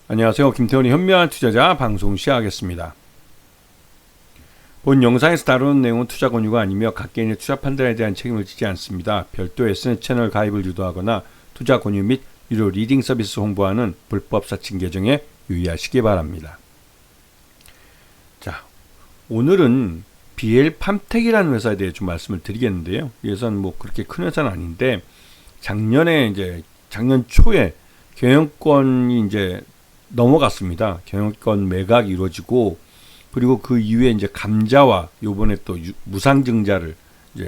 안녕하세요. 김태훈의 현명한 투자자 방송 시작하겠습니다. 본 영상에서 다루는 내용은 투자 권유가 아니며 각 개인의 투자 판단에 대한 책임을 지지 않습니다. 별도 SNS 채널 가입을 유도하거나 투자 권유 및 유료 리딩 서비스 홍보하는 불법 사칭 계정에 유의하시기 바랍니다. 자, 오늘은 BL팜텍이라는 회사에 대해 좀 말씀을 드리겠는데요. 이 회사는 뭐 그렇게 큰 회사는 아닌데 작년 초에 경영권이 넘어갔습니다. 경영권 매각이 이루어지고, 그리고 그 이후에 감자와 요번에 또 무상증자를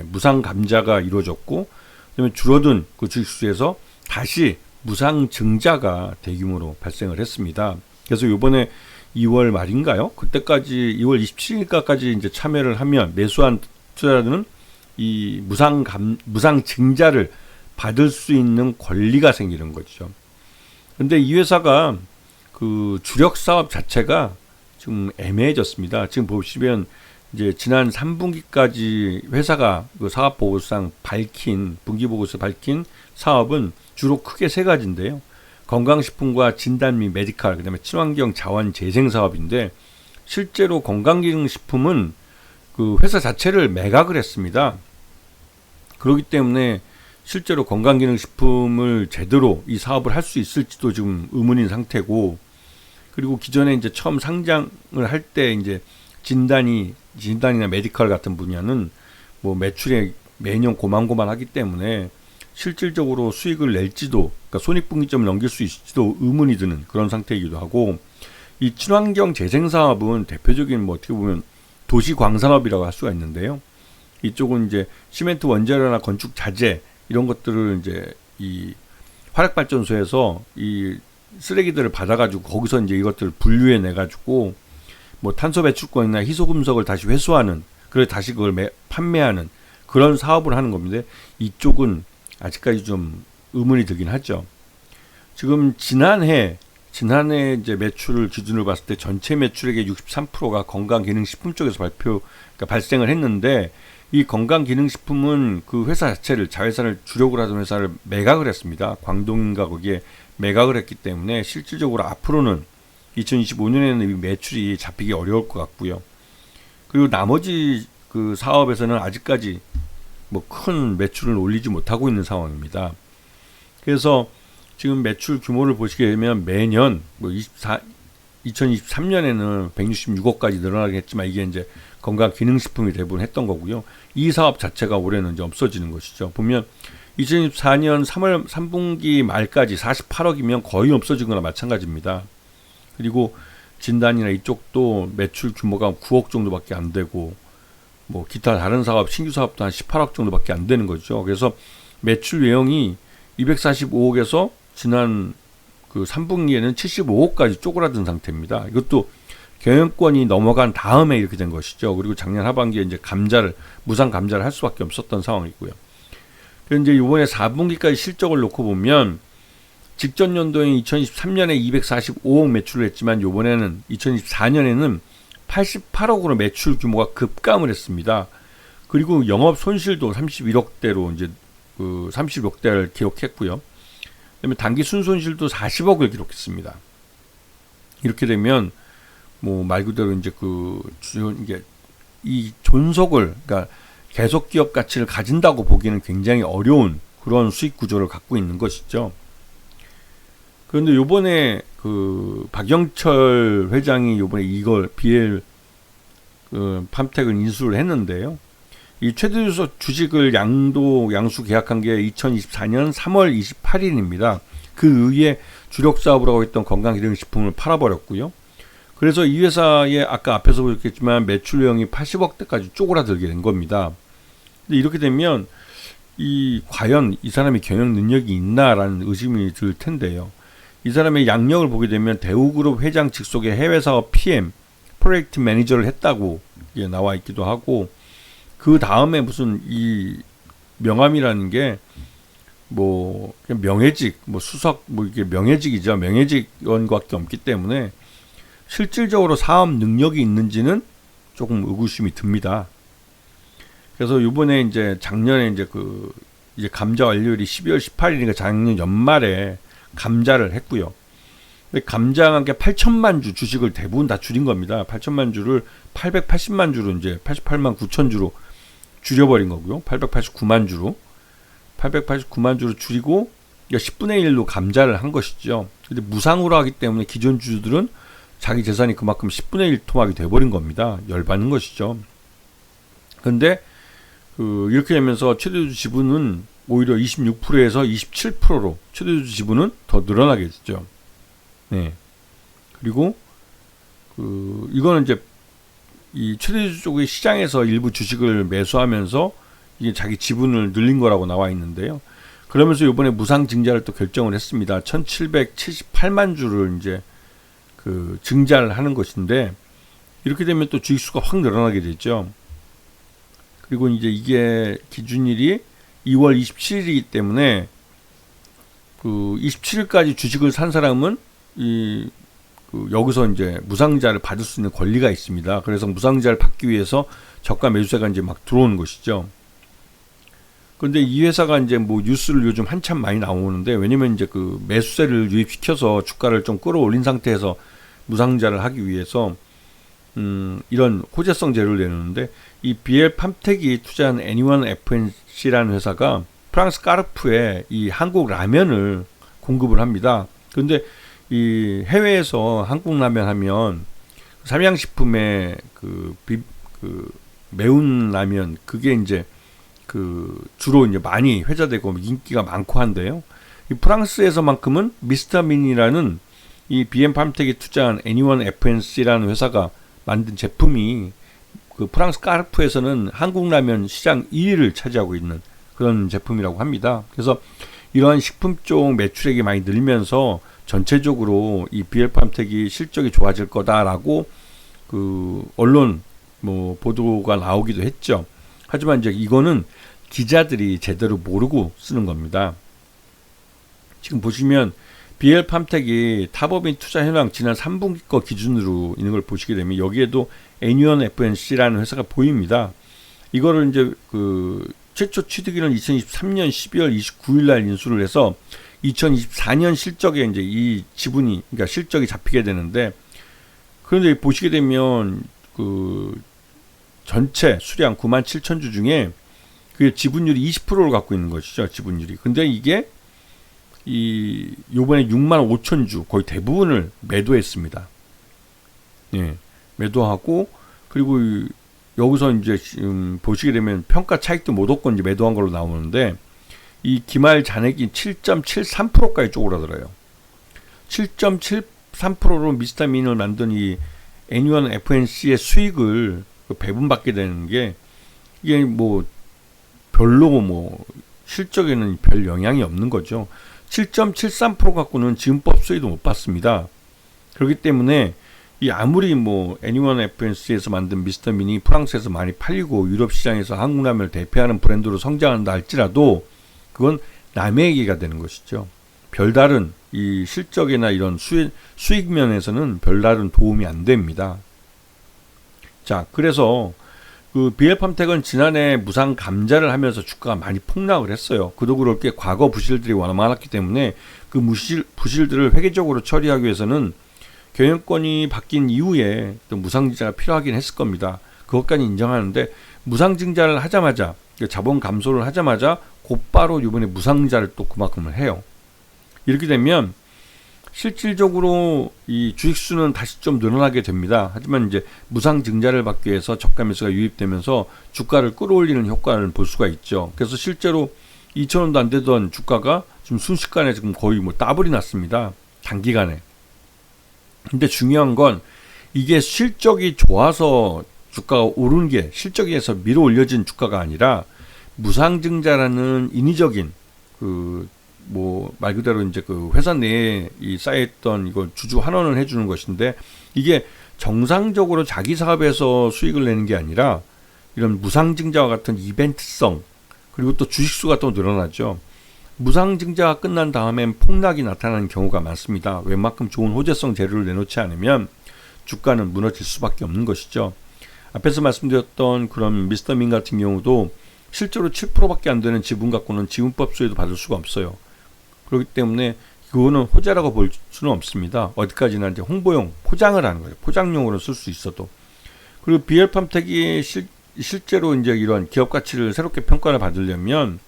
무상감자가 이루어졌고, 그다음에 줄어든 그 주식수에서 다시 무상증자가 대규모로 발생을 했습니다. 그래서 요번에 2월 말인가요? 그때까지 2월 27일까지 참여를 하면 매수한 투자자들은 이 무상증자를 받을 수 있는 권리가 생기는 거죠. 근데 이 회사가 그 주력 사업 자체가 좀 애매해졌습니다. 지금 보시면 지난 3분기까지 회사가 그 사업 보고서상 분기 보고서 밝힌 사업은 주로 크게 세 가지인데요. 건강식품과 진단 및 메디칼, 그다음에 친환경 자원 재생 사업인데, 실제로 건강기능식품은 그 회사 자체를 매각을 했습니다. 그렇기 때문에 실제로 건강기능식품을 제대로 이 사업을 할 수 있을지도 지금 의문인 상태고, 그리고 기존에 처음 상장을 할 때 진단이나 메디컬 같은 분야는 뭐 매출이 매년 고만고만하기 때문에 실질적으로 수익을 낼지도, 그러니까 손익분기점을 넘길 수 있을지도 의문이 드는 그런 상태이기도 하고, 이 친환경 재생 사업은 대표적인 어떻게 보면 도시광산업이라고 할 수가 있는데요. 이쪽은 시멘트 원재료나 건축 자재 이런 것들을 이 화력발전소에서 이 쓰레기들을 받아가지고 거기서 이것들을 분류해 내가지고 뭐 탄소 배출권이나 희소금속을 다시 회수하는, 그래서 다시 그걸 판매하는 그런 사업을 하는 겁니다. 이쪽은 아직까지 좀 의문이 들긴 하죠. 지금 지난해 매출을 기준으로 봤을 때 전체 매출액의 63%가 건강기능식품 쪽에서 발생을 했는데, 이 건강기능식품은 그 회사 자체를, 자회사를 주력으로 하던 회사를 매각을 했습니다. 광동인가 거기에 매각을 했기 때문에 실질적으로 앞으로는 2025년에는 이 매출이 잡히기 어려울 것 같고요. 그리고 나머지 그 사업에서는 아직까지 뭐 큰 매출을 올리지 못하고 있는 상황입니다. 그래서 지금 매출 규모를 보시게 되면 매년 2023년에는 166억까지 늘어나겠지만, 이게 건강기능식품이 대부분 했던 거고요. 이 사업 자체가 올해는 없어지는 것이죠. 보면 2024년 3분기 말까지 48억이면 거의 없어진 거나 마찬가지입니다. 그리고 진단이나 이쪽도 매출 규모가 9억 정도밖에 안 되고, 뭐 기타 다른 사업, 신규 사업도 한 18억 정도밖에 안 되는 거죠. 그래서 매출 외형이 245억에서 지난 그 3분기에는 75억까지 쪼그라든 상태입니다. 이것도 경영권이 넘어간 다음에 이렇게 된 것이죠. 그리고 작년 하반기에 무상 감자를 할 수밖에 없었던 상황이고요. 그런데 이번에 4분기까지 실적을 놓고 보면 직전 연도인 2023년에 245억 매출을 했지만, 이번에는 2024년에는 88억으로 매출 규모가 급감을 했습니다. 그리고 영업 손실도 31억대로 그 31억대를 기록했고요. 그다음에 단기 순손실도 40억을 기록했습니다. 이렇게 되면 뭐 말 그대로 이 존속을, 그러니까 계속 기업 가치를 가진다고 보기는 굉장히 어려운 그런 수익 구조를 갖고 있는 것이죠. 그런데 요번에 그 박영철 회장이 요번에 이걸 팜텍을 인수를 했는데요. 이 최대주주 주식을 양수 계약한 게 2024년 3월 28일입니다. 그 이후에 주력 사업으로 하고 있던 건강기능식품을 팔아버렸고요. 그래서 이 회사의 아까 앞에서 보셨겠지만 매출 내용이 80억대까지 쪼그라들게 된 겁니다. 근데 이렇게 되면 과연 이 사람이 경영 능력이 있나라는 의심이 들 텐데요. 이 사람의 양력을 보게 되면 대우그룹 회장 직속의 해외사업 PM, 프로젝트 매니저를 했다고 나와 있기도 하고, 그 다음에 무슨 이 명함이라는 게 뭐 명예직, 수석, 이게 명예직이죠. 명예직원밖에 없기 때문에 실질적으로 사업 능력이 있는지는 조금 의구심이 듭니다. 그래서 이번에 작년에 감자 완료일이 12월 18일이니까 작년 연말에 감자를 했고요. 감장한 게 8천만 주 주식을 대부분 다 줄인 겁니다. 8천만 주를 880만 주로 이제 88만 9천 주로 줄여버린 거고요. 889만 주로 줄이고 10분의 1로 감자를 한 것이죠. 근데 무상으로 하기 때문에 기존 주주들은 자기 재산이 그만큼 10분의 1 토막이 돼버린 겁니다. 열받는 것이죠. 그런데 이렇게 되면서 최대주주 지분은 오히려 26%에서 27%로 최대주주 지분은 더 늘어나게 됐죠. 네. 그리고 이거는 이제 이 최대주주 쪽의 시장에서 일부 주식을 매수하면서 이게 자기 지분을 늘린 거라고 나와 있는데요. 그러면서 이번에 무상 증자를 또 결정을 했습니다. 1778만 주를 이제 증자를 하는 것인데, 이렇게 되면 또 주식수가 확 늘어나게 되죠. 그리고 이제 이게 기준일이 2월 27일이기 때문에 27일까지 주식을 산 사람은 여기서 이제 무상자를 받을 수 있는 권리가 있습니다. 그래서 무상자를 받기 위해서 저가 매수세가 이제 막 들어오는 것이죠. 그런데 이 회사가 이제 뭐 뉴스를 요즘 한참 많이 나오는데, 왜냐면 이제 매수세를 유입시켜서 주가를 좀 끌어올린 상태에서 무상자를 하기 위해서 이런 호재성 재료를 내놓는데, 이 BL 팜텍이 투자한 애니원 FNC라는 회사가 프랑스 까르푸에 이 한국 라면을 공급을 합니다. 그런데 이 해외에서 한국 라면 하면 삼양식품의 매운 라면, 그게 이제 주로 이제 많이 회자되고 인기가 많고 한데요. 이 프랑스에서만큼은 미스터민이라는 이 BM 팜텍이 투자한 애니원 FNC라는 회사가 만든 제품이 프랑스 까르푸에서는 한국 라면 시장 1위를 차지하고 있는 그런 제품이라고 합니다. 그래서 이러한 식품 쪽 매출액이 많이 늘면서 전체적으로 이 BL 팜텍이 실적이 좋아질 거다라고 언론 보도가 나오기도 했죠. 하지만 이제 이거는 기자들이 제대로 모르고 쓰는 겁니다. 지금 보시면 BL 팜텍이 탑업인 투자 현황 지난 3분기 거 기준으로 있는 걸 보시게 되면 여기에도 애니원 FNC라는 회사가 보입니다. 이거를 이제 최초 취득일은 2023년 12월 29일 날 인수를 해서 2024년 실적에 이제 이 지분이, 그러니까 실적이 잡히게 되는데, 그런데 보시게 되면 전체 수량 97,000주 중에 그 지분율이 20%를 갖고 있는 것이죠. 지분율이. 근데 이게 요번에 65,000주 거의 대부분을 매도했습니다. 예. 매도하고, 그리고 여기서 이제 보시게 되면 평가 차익도 못 얻고 이제 매도한 걸로 나오는데, 이 기말 잔액이 7.73%까지 쪼그라들어요. 7.73%로 미스터민을 만든 이 애니원 FNC의 수익을 배분받게 되는 게, 이게 별로 실적에는 별 영향이 없는 거죠. 7.73% 갖고는 지분법 수익도 못 받습니다. 그렇기 때문에 이 아무리 애니원 FNC에서 만든 미스터민이 프랑스에서 많이 팔리고 유럽 시장에서 한국 라면을 대표하는 브랜드로 성장한다 할지라도 그건 남의 얘기가 되는 것이죠. 별다른 이 실적이나 이런 수익 면에서는 별다른 도움이 안 됩니다. 자, 그래서 BL 팜텍은 지난해 무상 감자를 하면서 주가가 많이 폭락을 했어요. 그도 그럴 게 과거 부실들이 워낙 많았기 때문에 그 부실들을 획기적으로 처리하기 위해서는 경영권이 바뀐 이후에 또 무상증자가 필요하긴 했을 겁니다. 그것까지 인정하는데, 무상증자를 하자마자, 자본 감소를 하자마자 곧바로 이번에 무상증자를 또 그만큼을 해요. 이렇게 되면 실질적으로 이 주식수는 다시 좀 늘어나게 됩니다. 하지만 이제 무상증자를 받기 위해서 저가 매수가 유입되면서 주가를 끌어올리는 효과를 볼 수가 있죠. 그래서 실제로 2,000원도 안 되던 주가가 지금 순식간에 지금 거의 더블이 났습니다. 단기간에. 근데 중요한 건 이게 실적이 좋아서 주가가 오르는 게, 실적에서 밀어 올려진 주가가 아니라 무상증자라는 인위적인 말 그대로 이제 회사 내에 쌓여있던 이걸 주주 환원을 해주는 것인데, 이게 정상적으로 자기 사업에서 수익을 내는 게 아니라 이런 무상증자와 같은 이벤트성, 그리고 또 주식수가 또 늘어나죠. 무상증자가 끝난 다음엔 폭락이 나타나는 경우가 많습니다. 웬만큼 좋은 호재성 재료를 내놓지 않으면 주가는 무너질 수밖에 없는 것이죠. 앞에서 말씀드렸던 그런 미스터민 같은 경우도 실제로 7%밖에 안 되는 지분 갖고는 지분법 수혜도 받을 수가 없어요. 그렇기 때문에 그거는 호재라고 볼 수는 없습니다. 어디까지나 이제 홍보용, 포장을 하는 거예요. 포장용으로 쓸 수 있어도. 그리고 BL팜텍이 실제로 이제 이런 기업 가치를 새롭게 평가를 받으려면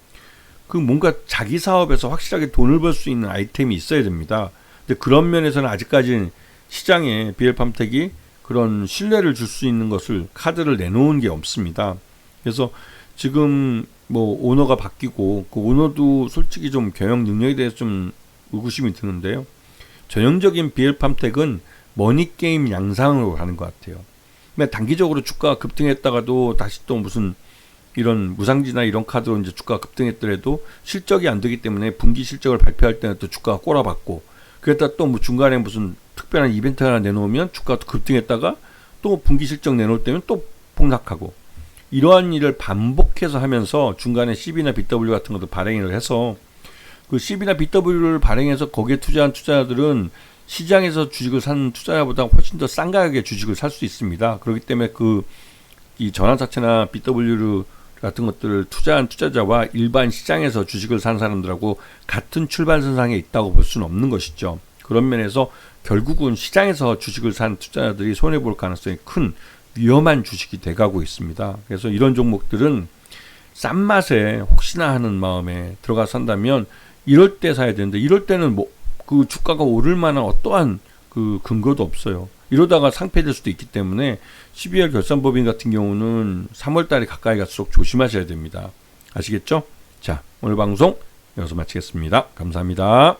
그 뭔가 자기 사업에서 확실하게 돈을 벌 수 있는 아이템이 있어야 됩니다. 근데 그런 면에서는 아직까지는 시장에 BL팜텍이 그런 신뢰를 줄 수 있는 것을 카드를 내놓은 게 없습니다. 그래서 지금 뭐 오너가 바뀌고 그 오너도 솔직히 좀 경영 능력에 대해서 좀 의구심이 드는데요. 전형적인 BL팜텍은 머니게임 양상으로 가는 것 같아요. 단기적으로 주가가 급등했다가도 다시 또 무슨 이런 무상지나 이런 카드로 이제 주가가 급등했더라도 실적이 안 되기 때문에 분기 실적을 발표할 때는 또 주가가 꼬라박고, 그랬다 또 뭐 중간에 무슨 특별한 이벤트 하나 내놓으면 주가가 또 급등했다가 또 분기 실적 내놓을 때면 또 폭락하고, 이러한 일을 반복해서 하면서 중간에 CB나 BW 같은 것도 발행을 해서 그 CB나 BW를 발행해서 거기에 투자한 투자자들은 시장에서 주식을 산 투자자보다 훨씬 더 싼 가격에 주식을 살 수 있습니다. 그렇기 때문에 이 전환사채나 BW 같은 것들을 투자한 투자자와 일반 시장에서 주식을 산 사람들하고 같은 출발선상에 있다고 볼 수는 없는 것이죠. 그런 면에서 결국은 시장에서 주식을 산 투자자들이 손해볼 가능성이 큰 위험한 주식이 돼가고 있습니다. 그래서 이런 종목들은 싼 맛에 혹시나 하는 마음에 들어가 산다면 이럴 때 사야 되는데, 이럴 때는 뭐 그 주가가 오를 만한 어떠한 그 근거도 없어요. 이러다가 상폐될 수도 있기 때문에 12월 결산법인 같은 경우는 3월 달에 가까이 갈수록 조심하셔야 됩니다. 아시겠죠? 자, 오늘 방송 여기서 마치겠습니다. 감사합니다.